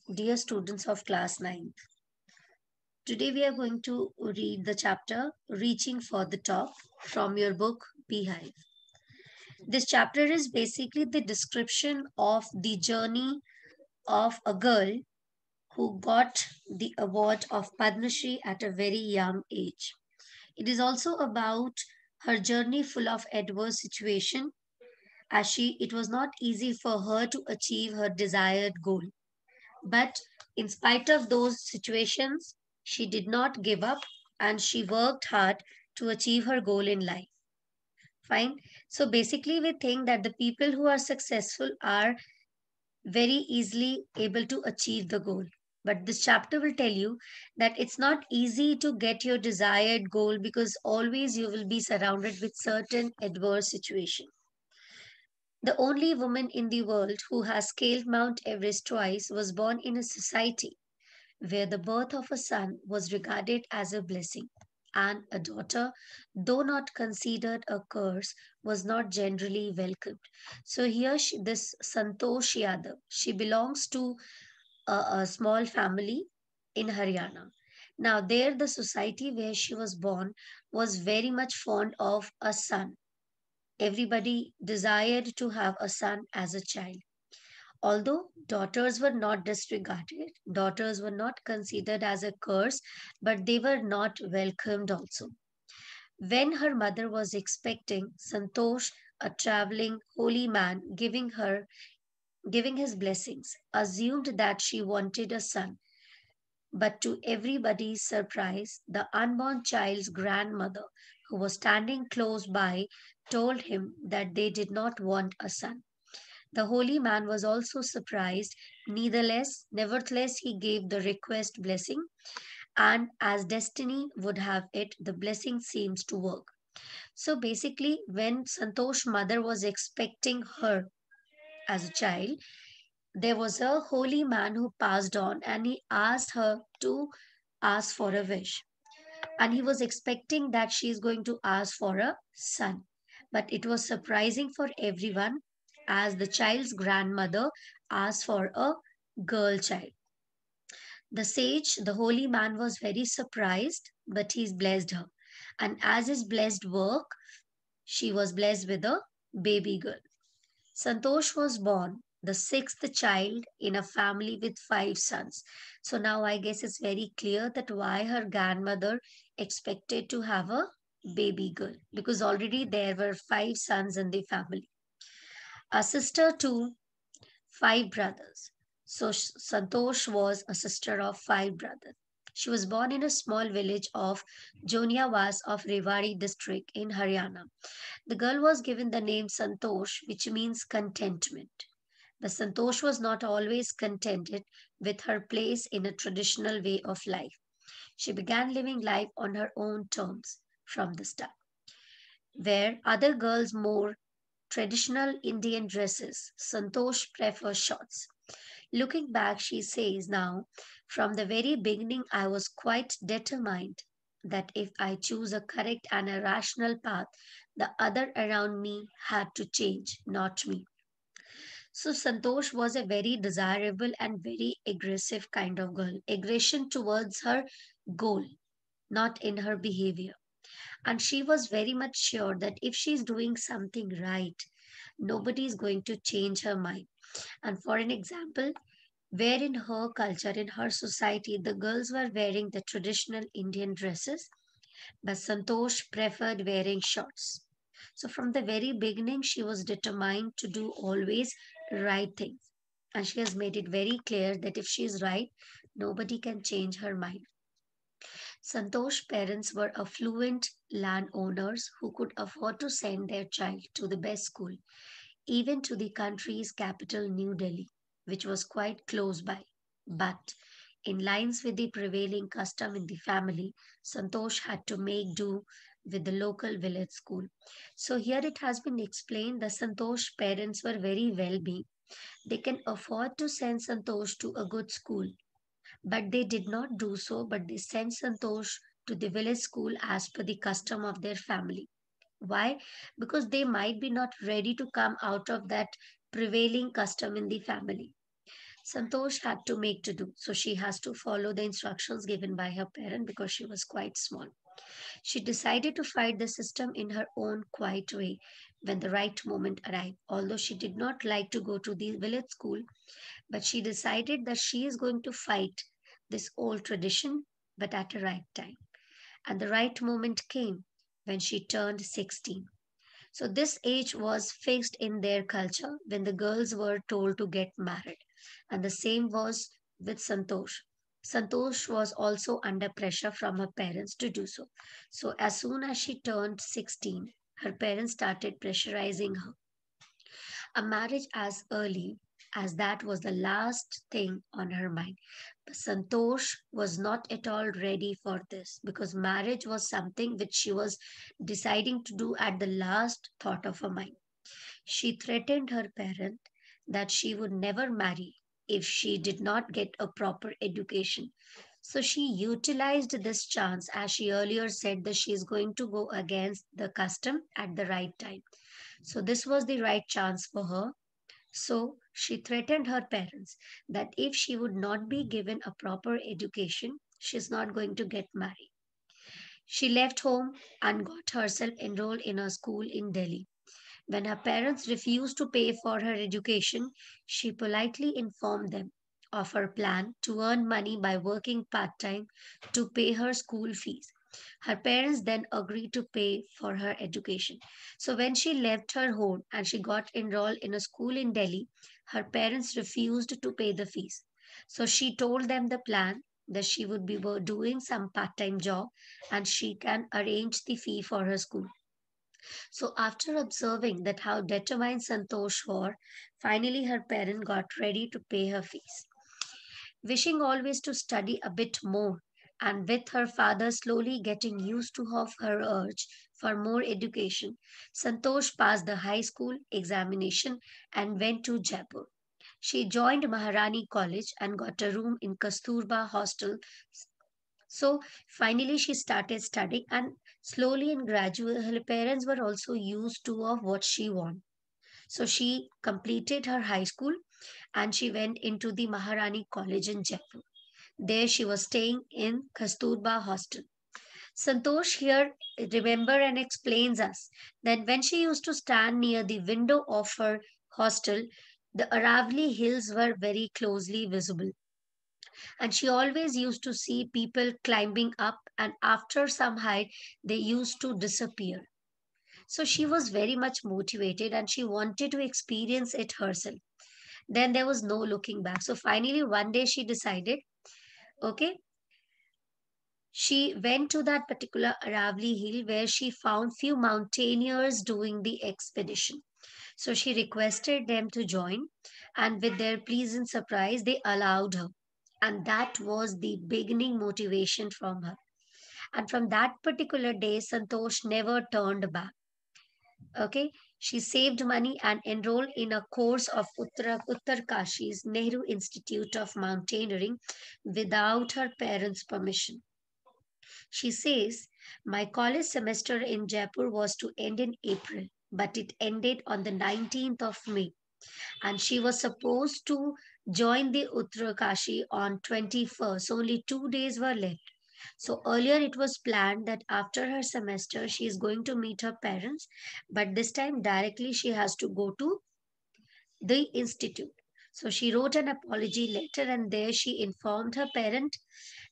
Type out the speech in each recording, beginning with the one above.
Dear students of class 9th, today we are going to read the chapter Reaching for the Top from your book BEEHIVE. This chapter is basically the description of the journey of a girl who got the award of Padma Shri at a very young age. It is also about her journey full of adverse situation as it was not easy for her to achieve her desired goal. But in spite of those situations, she did not give up and she worked hard to achieve her goal in life. Fine. So basically, we think that the people who are successful are very easily able to achieve the goal. But this chapter will tell you that it's not easy to get your desired goal because always you will be surrounded with certain adverse situation. The only woman in the world who has scaled Mount Everest twice was born in a society where the birth of a son was regarded as a blessing, and a daughter, though not considered a curse, was not generally welcomed. So here, this Santosh Yadav, she belongs to a small family in Haryana. Now, there, the society where she was born was very much fond of a son. Everybody desired to have a son as a child. Although daughters were not disregarded, daughters were not considered as a curse, but they were not welcomed also. When her mother was expecting, Santosh, a traveling holy man, giving his blessings, assumed that she wanted a son. But to everybody's surprise, the unborn child's grandmother, who was standing close by, told him that they did not want a son. The holy man was also surprised. Nevertheless, he gave the request blessing, and as destiny would have it, the blessing seems to work. So basically, when Santosh's mother was expecting her as a child, there was a holy man who passed on and he asked her to ask for a wish. And he was expecting that she is going to ask for a son. But it was surprising for everyone as the child's grandmother asked for a girl child. The sage, the holy man, was very surprised, but he blessed her. And as his blessed work, she was blessed with a baby girl. Santosh was born, the sixth child in a family with five sons. So now I guess it's very clear that why her grandmother expected to have a baby girl because already there were five sons in the family. A sister to five brothers. So Santosh was a sister of five brothers. She was born in a small village of Joniawas of Rewari district in Haryana. The girl was given the name Santosh, which means contentment. But Santosh was not always contented with her place in a traditional way of life. She began living life on her own terms from the start, where other girls wore traditional Indian dresses. Santosh prefers shorts. Looking back, she says now, from the very beginning, I was quite determined that if I choose a correct and a rational path, the other around me had to change, not me. So Santosh was a very desirable and very aggressive kind of girl. Aggression towards her goal, not in her behavior. And she was very much sure that if she's doing something right, nobody is going to change her mind. And for an example, where in her culture, in her society, the girls were wearing the traditional Indian dresses, but Santosh preferred wearing shorts. So from the very beginning, she was determined to do always right things. And she has made it very clear that if she is right, nobody can change her mind. Santosh's parents were affluent landowners who could afford to send their child to the best school, even to the country's capital, New Delhi, which was quite close by. But in lines with the prevailing custom in the family, Santosh had to make do with the local village school. So here it has been explained that Santosh's parents were very well being. They can afford to send Santosh to a good school, but they did not do so, but they sent Santosh to the village school as per the custom of their family. Why? Because they might be not ready to come out of that prevailing custom in the family. Santosh had to make to do, so she has to follow the instructions given by her parent because she was quite small. She decided to fight the system in her own quiet way when the right moment arrived. Although she did not like to go to the village school, but she decided that she is going to fight this old tradition, but at the right time. And the right moment came when she turned 16. So, this age was fixed in their culture when the girls were told to get married. And the same was with Santosh. Santosh was also under pressure from her parents to do so. So, as soon as she turned 16, her parents started pressurizing her. A marriage as early as that was the last thing on her mind. But Santosh was not at all ready for this because marriage was something which she was deciding to do at the last thought of her mind. She threatened her parent that she would never marry if she did not get a proper education. So she utilized this chance, as she earlier said, that she is going to go against the custom at the right time. So this was the right chance for her. So she threatened her parents that if she would not be given a proper education, she's not going to get married. She left home and got herself enrolled in a school in Delhi. When her parents refused to pay for her education, she politely informed them of her plan to earn money by working part time to pay her school fees. Her parents then agreed to pay for her education. So, when she left her home and she got enrolled in a school in Delhi, her parents refused to pay the fees. So, she told them the plan that she would be doing some part time job and she can arrange the fee for her school. So, after observing that how determined Santosh was, finally her parent got ready to pay her fees. Wishing always to study a bit more, and with her father slowly getting used to of her urge for more education, Santosh passed the high school examination and went to Jaipur. She joined Maharani College and got a room in Kasturba Hostel. So finally, she started studying, and slowly and gradually, her parents were also used to of what she wanted. So she completed her high school and she went into the Maharani College in Jaipur. There she was staying in Kasturba Hostel. Santosh here remember and explains us that when she used to stand near the window of her hostel, the Aravali hills were very closely visible, and she always used to see people climbing up, and after some height they used to disappear. So she was very much motivated and she wanted to experience it herself. Then there was no looking back. So finally one day she decided, okay, she went to that particular Aravali hill where she found few mountaineers doing the expedition. So she requested them to join, and with their pleasant surprise, they allowed her. And that was the beginning motivation from her. And from that particular day, Santosh never turned back. Okay, she saved money and enrolled in a course of Uttar Kashi's Nehru Institute of Mountaineering without her parents' permission. She says, my college semester in Jaipur was to end in April, but it ended on the 19th of May, and she was supposed to join the Uttarakashi on 21st. So only 2 days were left. So earlier it was planned that after her semester she is going to meet her parents, but this time directly she has to go to the institute. So she wrote an apology letter and there she informed her parent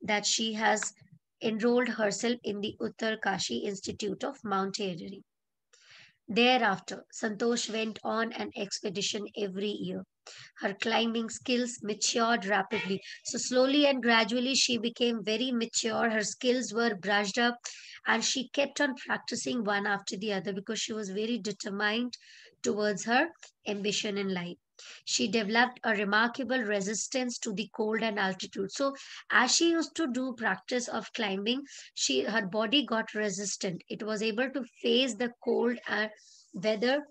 that she has enrolled herself in the Uttar Kashi Institute of Mountaineering. Thereafter, Santosh went on an expedition every year. Her climbing skills matured rapidly. So, slowly and gradually, she became very mature. Her skills were brushed up, and she kept on practicing one after the other because she was very determined towards her ambition in life. She developed a remarkable resistance to the cold and altitude. So, as she used to do practice of climbing, her body got resistant. It was able to face the cold weather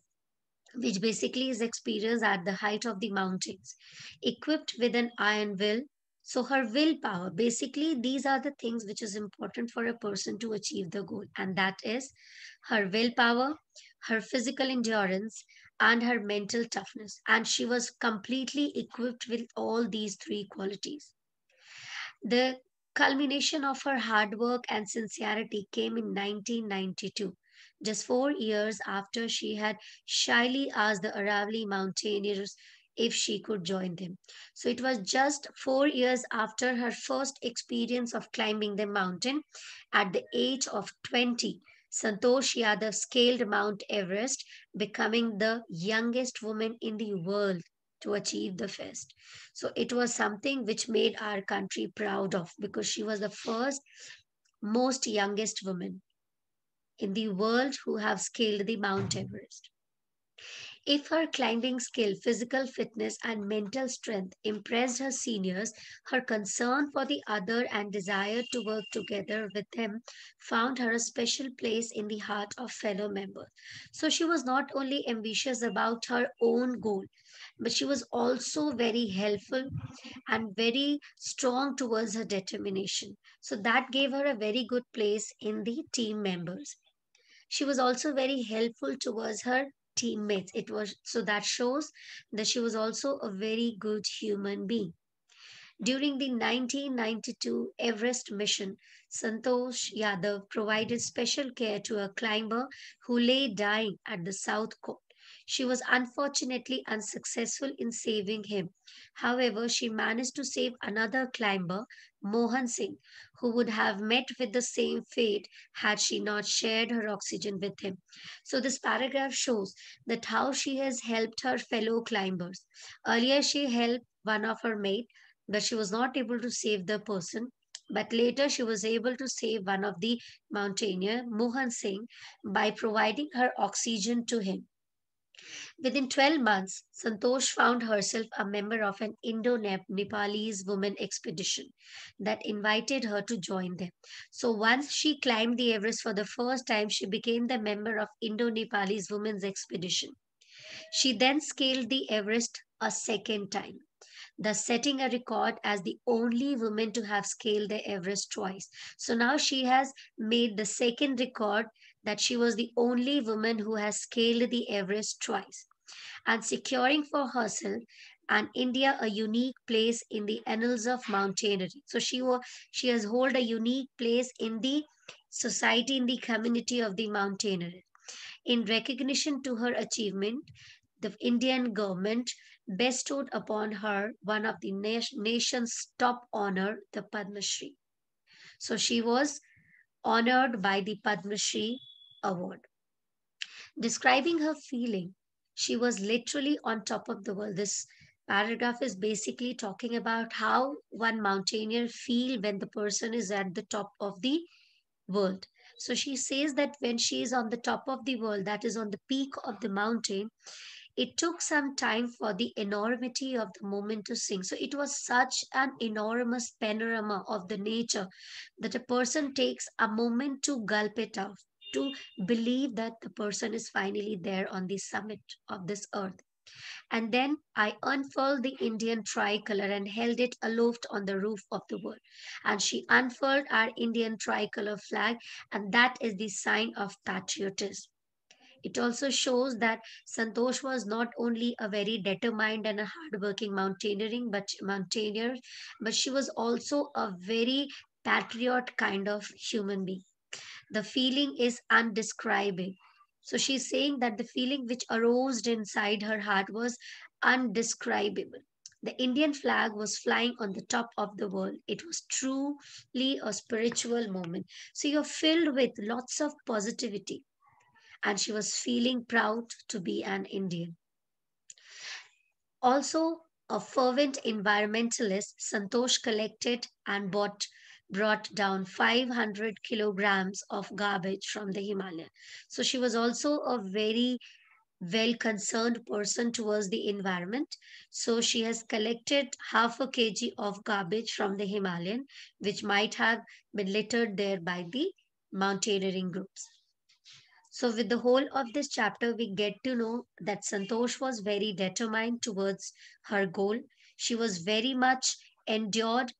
which basically is experienced at the height of the mountains, equipped with an iron will. So her willpower, basically, these are the things which is important for a person to achieve the goal, and that is her willpower, her physical endurance, and her mental toughness. And she was completely equipped with all these three qualities. The culmination of her hard work and sincerity came in 1992, just 4 years after she had shyly asked the Aravalli mountaineers if she could join them. So it was just 4 years after her first experience of climbing the mountain. At the age of 20, Santosh Yadav scaled Mount Everest, becoming the youngest woman in the world to achieve the feat. So it was something which made our country proud of, because she was the first most youngest woman in the world who have scaled the Mount Everest. If her climbing skill, physical fitness, and mental strength impressed her seniors, her concern for the other and desire to work together with them found her a special place in the heart of fellow members. So she was not only ambitious about her own goal, but she was also very helpful and very strong towards her determination. So that gave her a very good place in the team members. She was also very helpful towards her teammates. It was so that shows that she was also a very good human being. During the 1992 Everest mission, Santosh Yadav provided special care to a climber who lay dying at the south cone. She was unfortunately unsuccessful in saving him. However, she managed to save another climber, Mohan Singh, who would have met with the same fate had she not shared her oxygen with him. So, this paragraph shows that how she has helped her fellow climbers. Earlier, she helped one of her mates, but she was not able to save the person. But later, she was able to save one of the mountaineer, Mohan Singh, by providing her oxygen to him. Within 12 months, Santosh found herself a member of an Indo-Nepalese women expedition that invited her to join them. So once she climbed the Everest for the first time, she became the member of Indo-Nepalese women's expedition. She then scaled the Everest a second time, thus setting a record as the only woman to have scaled the Everest twice. So now she has made the second record, that she was the only woman who has scaled the Everest twice, and securing for herself and India a unique place in the annals of mountaineering. So she has hold a unique place in the society, in the community of the mountaineer. In recognition to her achievement, the Indian government bestowed upon her one of the nation's top honor, the Padma Shri. So she was honored by the Padma Shri award. Describing her feeling, she was literally on top of the world. This paragraph is basically talking about how one mountaineer feel when the person is at the top of the world. So she says that when she is on the top of the world, that is on the peak of the mountain, it took some time for the enormity of the moment to sink. So it was such an enormous panorama of the nature that a person takes a moment to gulp it up, to believe that the person is finally there on the summit of this earth. And then I unfurled the Indian tricolor and held it aloft on the roof of the world. And she unfurled our Indian tricolor flag, and that is the sign of patriotism. It also shows that Santosh was not only a very determined and a hardworking mountaineer, but she was also a very patriot kind of human being. The feeling is undescribable. So she's saying that the feeling which arose inside her heart was undescribable. The Indian flag was flying on the top of the world. It was truly a spiritual moment. So you're filled with lots of positivity, and she was feeling proud to be an Indian. Also, a fervent environmentalist, Santosh collected and brought down 500 kilograms of garbage from the Himalaya. So she was also a very well concerned person towards the environment. So she has collected half a kg of garbage from the Himalayan, which might have been littered there by the mountaineering groups. So, with the whole of this chapter, we get to know that Santosh was very determined towards her goal. She was very much endured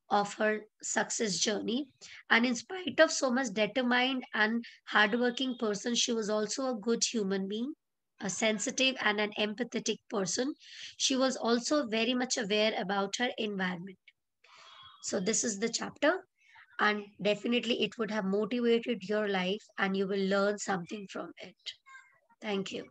of her success journey. And in spite of so much determined and hardworking person, she was also a good human being. a sensitive and an empathetic person, she was also very much aware about her environment. So, this is the chapter, and definitely it would have motivated your life, and you will learn something from it. Thank you.